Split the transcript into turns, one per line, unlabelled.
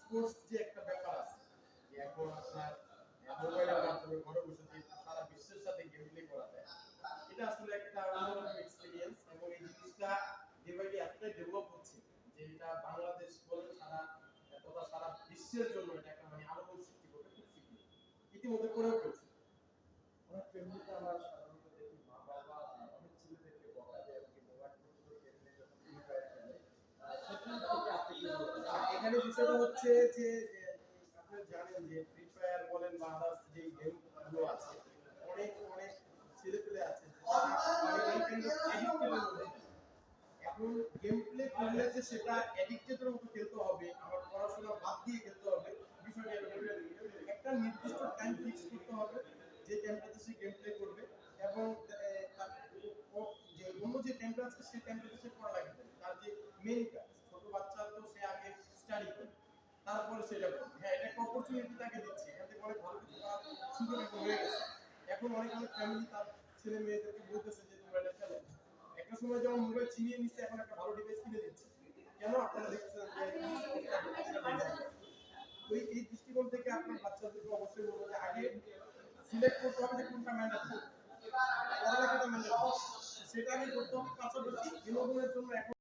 Sports যে একটা ব্যাপার আছে যে এখন আপনার মোবাইলের মাধ্যমে ঘরে বসে যে সারা বিশ্বের সাথে গেম প্লে করা যায়, এটা আসলে একটা অন্যরকম এক্সপেরিয়েন্স এবং এই জিনিসটা ডে বাই ডে এতটাই ডেভেলপ হচ্ছে যে এটা বাংলাদেশ বলেন সারা তথা সারা বিশ্বের জন্য এটা একটা মানে আলোড়ন সৃষ্টি করবে খুব শীঘ্রই, ইতিমধ্যে করেও ফেলছে। আমার ফ্যামিলিতে আমার সাধারণত দেখি মা বাবা অনেক ছেলেদেরকে বকা দেয় এবং মোবাইল ফোন টেবিলে যখন ফ্রি ফায়ার খেলে সেখান থেকে আপনি এখানে বিষয়টা হচ্ছে যে আপনি জানেন যে ফ্রি ফায়ার বলেন বা আদার্স যে গেমগুলো আছে অনেক অনেক ছেলেপেলে আছে এখন গেম প্লে করলে যে সেটা অ্যাডিক্টেডের মতো খেলতে হবে, আমার পড়াশোনা বাদ দিয়ে খেলতে হবে, বিষয়টা একটা নির্দিষ্ট টাইম ফিক্স করতে হবে যে টাইমটাতে সে গেম প্লে করবে এবং যে অন্য যে টাইমটা আছে সেই টাইমটাতে সে পড়ালেখা করবে। তার যে মেইন কাজ ছোট বাচ্চা তো সে আগে স্টাডি করবে তারপরে সেটা করবে। হ্যাঁ, এটা একটা অপরচুনিটি তাকে দিচ্ছে, এখান থেকে অনেক ভালো কিছু করার সুযোগ এখন হয়ে গেছে। এখন অনেক অনেক ফ্যামিলি তার ছেলে মেয়েদেরকে বলতেছে যে তোমরা এটা খেলো। একটা সময় যেমন মোবাইল ছিনিয়ে নিচ্ছে, এখন একটা ভালো ডিভাইস কিনে দিচ্ছে। কেন? আপনারা দেখছেন যে ওই এই দৃষ্টিকোণ থেকে আপনার বাচ্চাদেরকে অবশ্যই বলবো যে আগে সিলেক্ট করতে হবে যে কোনটা ম্যান্ডেটরি, পড়ালেখাটা ম্যান্ডেটরি, সেটা আগে করতে হবে। পাশাপাশি বিনোদনের জন্য এখন